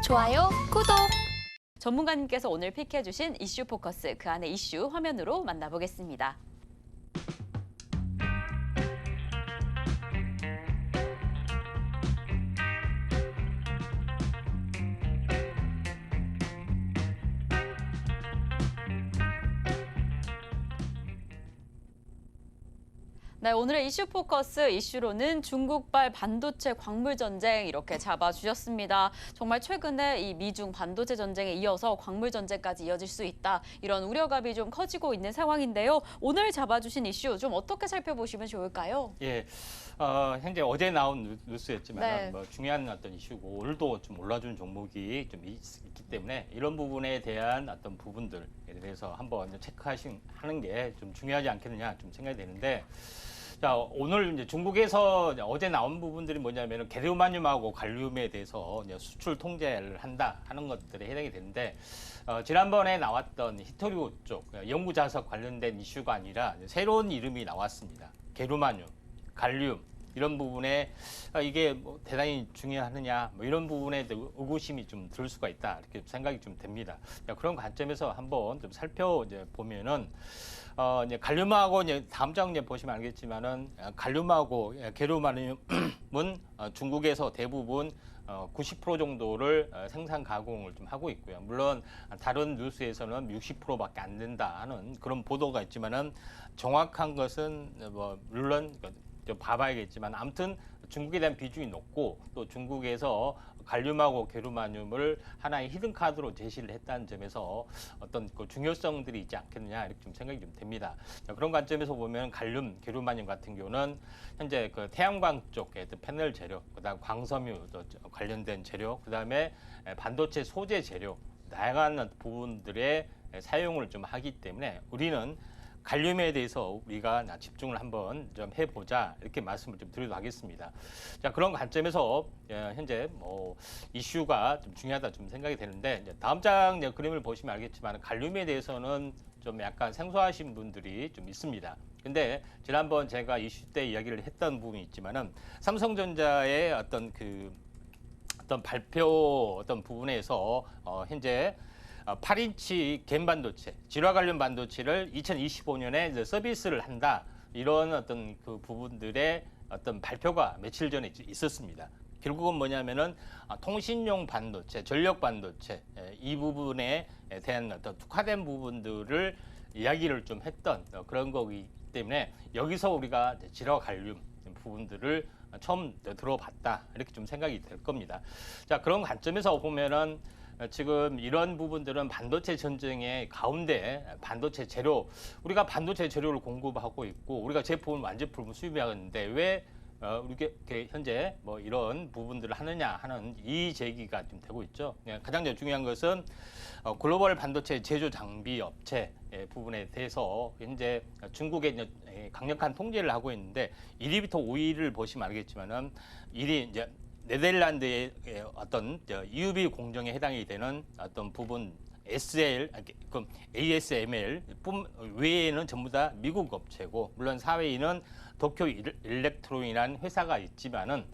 좋아요, 구독! 전문가님께서 오늘 픽해주신 이슈 포커스, 그 안에 이슈 화면으로 만나보겠습니다. 네, 오늘의 이슈 포커스 이슈로는 중국발 반도체 광물 전쟁 이렇게 잡아주셨습니다. 정말 최근에 이 미중 반도체 전쟁에 이어서 광물 전쟁까지 이어질 수 있다. 이런 우려감이 좀 커지고 있는 상황인데요. 오늘 잡아주신 이슈 좀 어떻게 살펴보시면 좋을까요? 예, 현재 어제 나온 뉴스였지만 네. 뭐 중요한 어떤 이슈고 오늘도 좀 올라준 종목이 좀 있기 때문에 이런 부분에 대한 어떤 부분들에 대해서 한번 체크하는 게 좀 중요하지 않겠느냐 좀 생각이 되는데. 자, 오늘 이제 중국에서 어제 나온 부분들이 뭐냐면 게르마늄하고 갈륨에 대해서 이제 수출 통제를 한다 하는 것들에 해당이 되는데 지난번에 나왔던 히토류 쪽 연구 자석 관련된 이슈가 아니라 새로운 이름이 나왔습니다. 게르마늄, 갈륨 이런 부분에 이게 뭐 대단히 중요하느냐 뭐 이런 부분에 의구심이 좀 들 수가 있다 이렇게 생각이 좀 됩니다. 그런 관점에서 한번 좀 살펴보면은 이제 갈륨하고 이제 다음 장 이제 보시면 알겠지만은 갈륨하고 게르마늄은 중국에서 대부분 90% 정도를 생산 가공을 좀 하고 있고요. 물론 다른 뉴스에서는 60%밖에 안 된다 하는 그런 보도가 있지만은 정확한 것은 뭐 물론 좀 봐봐야겠지만 아무튼 중국에 대한 비중이 높고 또 중국에서 갈륨하고 게르마늄을 하나의 히든 카드로 제시를 했다는 점에서 어떤 그 중요성들이 있지 않겠느냐 이렇게 좀 생각이 좀 됩니다. 그런 관점에서 보면 갈륨, 게르마늄 같은 경우는 현재 그 태양광 쪽의 패널 재료, 그다음 광섬유 관련된 재료, 그다음에 반도체 소재 재료 다양한 부분들의 사용을 좀 하기 때문에 우리는 갈륨에 대해서 우리가 집중을 한번 좀 해보자 이렇게 말씀을 좀 드리도록 하겠습니다. 자, 그런 관점에서 현재 뭐 이슈가 좀 중요하다 좀 생각이 되는데 다음 장 그림을 보시면 알겠지만 갈륨에 대해서는 좀 약간 생소하신 분들이 좀 있습니다. 근데 지난번 제가 이슈 때 이야기를 했던 부분이 있지만은 삼성전자의 어떤 발표 어떤 부분에서 현재 8인치 갬 반도체, 질화 관련 반도체를 2025년에 서비스를 한다. 이런 어떤 그 부분들의 어떤 발표가 며칠 전에 있었습니다. 결국은 뭐냐면은 통신용 반도체, 전력 반도체 이 부분에 대한 어떤 특화된 부분들을 이야기를 좀 했던 그런 거기 때문에 여기서 우리가 질화 관련 부분들을 처음 들어봤다. 이렇게 좀 생각이 될 겁니다. 자, 그런 관점에서 보면은 지금 이런 부분들은 반도체 전쟁의 가운데 반도체 재료, 우리가 반도체 재료를 공급하고 있고 우리가 제품, 완제품을 수입하는데 왜 우리가 현재 뭐 이런 부분들을 하느냐 하는 이의 제기가 좀 되고 있죠. 가장 중요한 것은 글로벌 반도체 제조 장비 업체 부분에 대해서 현재 중국의 강력한 통제를 하고 있는데 1위부터 5위를 보시면 알겠지만은 1위 이제 네덜란드의 어떤 EUV 공정에 해당이 되는 어떤 부분 ASML 외에는 전부 다 미국 업체고 물론 4위는 도쿄 일렉트론이라는 회사가 있지만은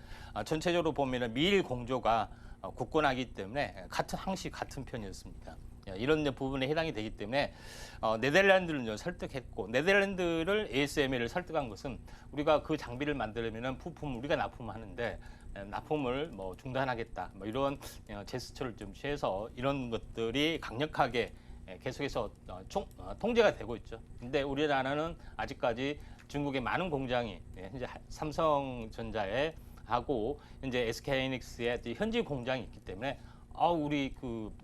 전체적으로 보면은 미일 공조가 굳건하기 때문에 항시 같은 편이었습니다. 이런 부분에 해당이 되기 때문에 네덜란드를 설득했고 네덜란드를 ASML을 설득한 것은 우리가 그 장비를 만들려면 부품 우리가 납품하는데 납품을 뭐 중단하겠다 뭐 이런 제스처를 좀 취해서 이런 것들이 강력하게 계속해서 통제가 되고 있죠. 근데 우리나라는 아직까지 중국의 많은 공장이 현재 삼성전자에 하고 현재 SK하이닉스의 현지 공장이 있기 때문에 우리 그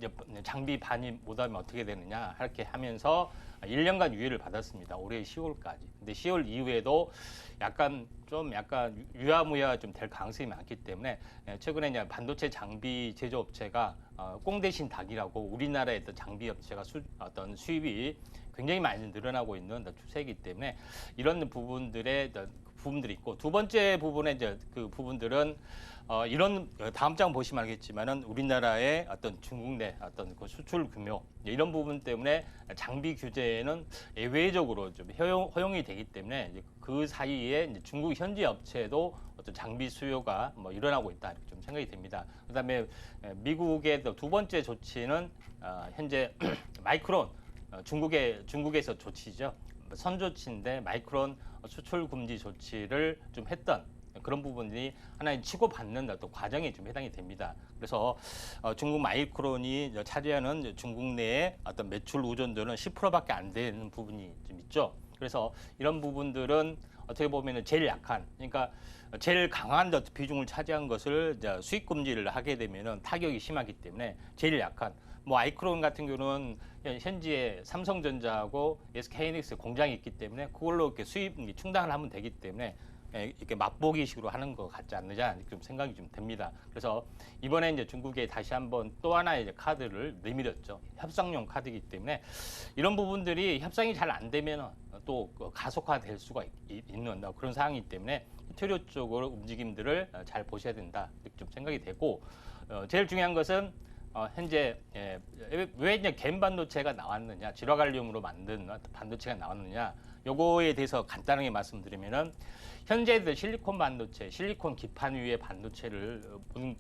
장비 반입 못하면 어떻게 되느냐 이렇게 하면서 1년간 유예를 받았습니다. 올해 10월까지. 근데 10월 이후에도 약간 유야무야 좀 될 가능성이 많기 때문에 최근에 이제 반도체 장비 제조업체가 꽁 대신 닭이라고 우리나라의 어떤 장비 업체가 어떤 수입이 굉장히 많이 늘어나고 있는 추세이기 때문에 이런 부분들의 부분들이 있고, 두 번째 부분에 이제 그 부분들은 이런 다음 장 보시면 알겠지만은 우리나라의 어떤 중국 내 어떤 그 수출 규모 이런 부분 때문에 장비 규제에는 예외적으로 좀 허용이 되기 때문에 이제 그 사이에 이제 중국 현지 업체도 어떤 장비 수요가 뭐 일어나고 있다 이렇게 좀 생각이 됩니다. 그다음에 미국의 두 번째 조치는 현재 마이크론 중국에서 조치죠. 선조치인데 마이크론 수출 금지 조치를 좀 했던 그런 부분이 하나의 치고받는 어떤 과정에 좀 해당이 됩니다. 그래서 중국 마이크론이 차지하는 중국 내의 어떤 매출 의존도는 10%밖에 안 되는 부분이 좀 있죠. 그래서 이런 부분들은 어떻게 보면 제일 약한, 그러니까 제일 강한 비중을 차지한 것을 수입 금지를 하게 되면 타격이 심하기 때문에 제일 약한. 뭐 마이크론 같은 경우는 현지에 삼성전자하고 SK하이닉스 공장이 있기 때문에 그걸로 이렇게 수입 충당을 하면 되기 때문에 이렇게 맛보기식으로 하는 것 같지 않느냐 좀 생각이 좀 됩니다. 그래서 이번에 이제 중국에 다시 한번 또 하나의 이제 카드를 내밀었죠. 협상용 카드이기 때문에 이런 부분들이 협상이 잘 안 되면 또 가속화될 수가 있는 그런 상황이기 때문에 히토리오 쪽으로 움직임들을 잘 보셔야 된다 이렇게 좀 생각이 되고, 제일 중요한 것은 현재 왜 이제 갬 반도체가 나왔느냐, 질화갈륨으로 만든 반도체가 나왔느냐, 요거에 대해서 간단하게 말씀드리면은 현재 실리콘 반도체, 실리콘 기판 위에 반도체를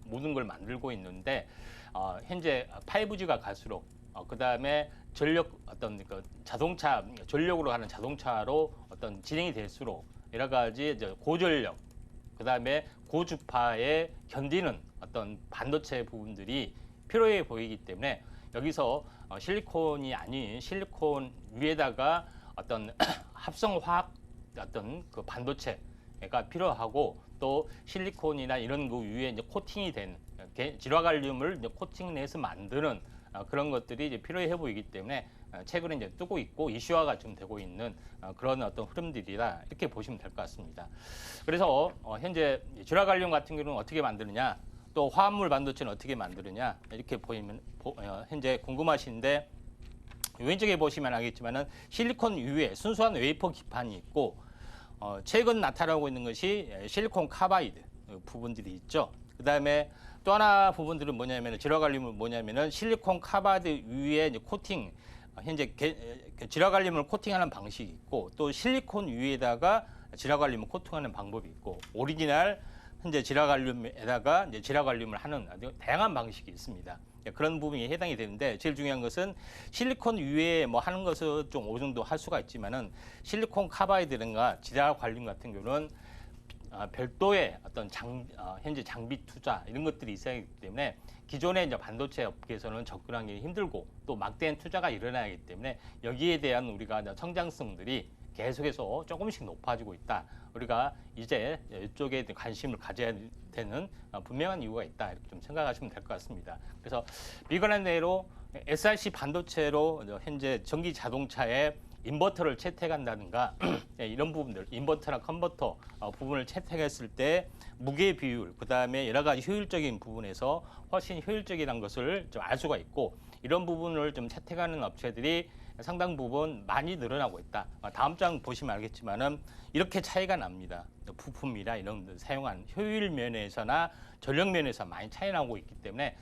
모든 걸 만들고 있는데 현재 5G가 갈수록 그다음에 전력 어떤 그 자동차 전력으로 하는 자동차로 어떤 진행이 될수록 여러 가지 이제 고전력 그다음에 고주파에 견디는 어떤 반도체 부분들이 필요해 보이기 때문에 여기서 실리콘이 아닌 실리콘 위에다가 어떤 합성화학 어떤 그 반도체가 필요하고, 또 실리콘이나 이런 그 위에 이제 코팅이 된 질화갈륨을 이제 코팅해서 만드는 그런 것들이 이제 필요해 보이기 때문에 최근에 이제 뜨고 있고 이슈화가 좀 되고 있는 그런 어떤 흐름들이다 이렇게 보시면 될 것 같습니다. 그래서 현재 질화갈륨 같은 경우는 어떻게 만드느냐, 또 화합물 반도체는 어떻게 만드느냐 이렇게 보이면 현재 궁금하신데, 왼쪽에 보시면 알겠지만은 실리콘 위에 순수한 웨이퍼 기판이 있고, 최근 나타나고 있는 것이 실리콘 카바이드 부분들이 있죠. 그 다음에 또 하나 부분들은 뭐냐면 질화갈륨은 뭐냐면은 실리콘 카바이드 위에 이제 코팅, 현재 질화갈륨을 코팅하는 방식이 있고, 또 실리콘 위에다가 질화갈륨을 코팅하는 방법이 있고, 오리지널 현재 질화갈륨에다가 이제 질화갈륨을 하는 아주 다양한 방식이 있습니다. 그런 부분이 해당이 되는데, 제일 중요한 것은 실리콘 위에 뭐 하는 것은 좀 어느 정도 할 수가 있지만은 실리콘 카바이드든가 질화갈륨 같은 경우는 별도의 어떤 현재 장비 투자 이런 것들이 있어야 하기 때문에 기존의 이제 반도체 업계에서는 접근하기 힘들고 또 막대한 투자가 일어나기 때문에 여기에 대한 우리가 성장성들이 계속해서 조금씩 높아지고 있다. 우리가 이제 이쪽에 관심을 가져야 되는 분명한 이유가 있다. 이렇게 좀 생각하시면 될 것 같습니다. 그래서 비관한 대로 SRC 반도체로 현재 전기 자동차에 인버터를 채택한다든가 이런 부분들, 인버터나 컨버터 부분을 채택했을 때 무게 비율, 그 다음에 여러 가지 효율적인 부분에서 훨씬 효율적이라는 것을 좀 알 수가 있고, 이런 부분을 좀 채택하는 업체들이 상당 부분 많이 늘어나고 있다. 다음 장 보시면 알겠지만은 이렇게 차이가 납니다. 부품이나 이런 사용한 효율 면에서나 전력 면에서 많이 차이 나고 있기 때문에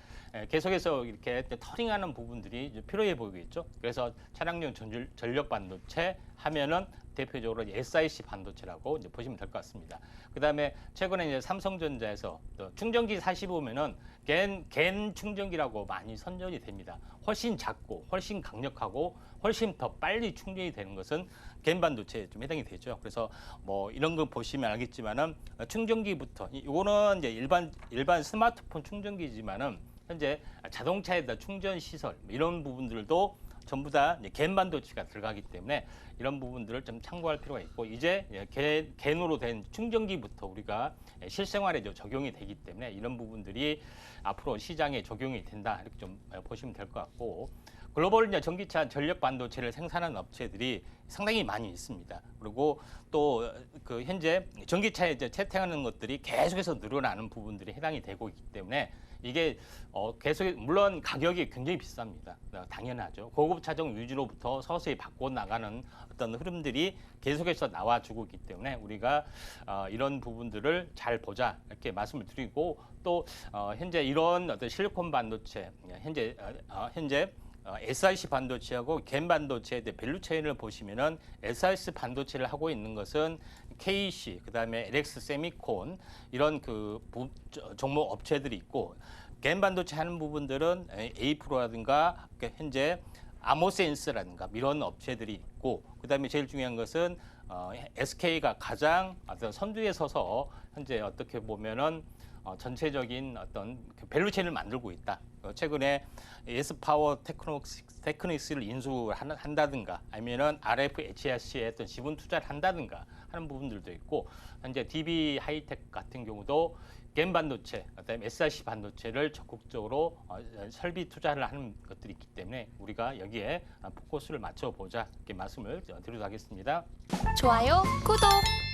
계속해서 이렇게 터링하는 부분들이 필요해 보이겠죠. 그래서 차량용 전력 반도체 하면은 대표적으로 SiC 반도체라고 이제 보시면 될 것 같습니다. 그 다음에 최근에 이제 삼성전자에서 충전기 사시보면은 겐 충전기라고 많이 선전이 됩니다. 훨씬 작고 훨씬 강력하고 훨씬 더 빨리 충전이 되는 것은 겐 반도체에 좀 해당이 되죠. 그래서 뭐 이런 거 보시면 알겠지만은 충전기부터 이거는 이제 일반 스마트폰 충전기지만은 현재 자동차에다 충전 시설 이런 부분들도 전부 다 겐 반도체가 들어가기 때문에 이런 부분들을 좀 참고할 필요가 있고, 이제 겐으로 된 충전기부터 우리가 실생활에 적용이 되기 때문에 이런 부분들이 앞으로 시장에 적용이 된다 이렇게 좀 보시면 될 것 같고, 글로벌 전기차 전력 반도체를 생산하는 업체들이 상당히 많이 있습니다. 그리고 또 그 현재 전기차에 채택하는 것들이 계속해서 늘어나는 부분들이 해당이 되고 있기 때문에 이게 계속 물론 가격이 굉장히 비쌉니다. 당연하죠. 고급 차종 위주로부터 서서히 바꿔 나가는 어떤 흐름들이 계속해서 나와주고 있기 때문에 우리가 이런 부분들을 잘 보자 이렇게 말씀을 드리고 또 현재 이런 어떤 실리콘 반도체 현재 SiC 반도체하고 겐 반도체의 밸류 체인을 보시면은 SiC 반도체를 하고 있는 것은 KC, 그다음에 LX 세미콘 이런 종목 업체들이 있고 겐 반도체 하는 부분들은 에이프로라든가 현재 아모센스라든가 이런 업체들이 있고 그다음에 제일 중요한 것은 SK가 가장 어떤 선두에 서서 현재 어떻게 보면은 전체적인 어떤 밸류 체인을 만들고 있다. 최근에 예스파워 테크닉스를 인수한다든가 아니면은 RF HRC에 어떤 지분 투자를 한다든가 하는 부분들도 있고 현재 DB 하이텍 같은 경우도 겐 반도체, 그다음에 SiC 반도체를 적극적으로 설비 투자를 하는 것들이 있기 때문에 우리가 여기에 포커스를 맞춰보자 이렇게 말씀을 드리도록 하겠습니다. 좋아요, 구독!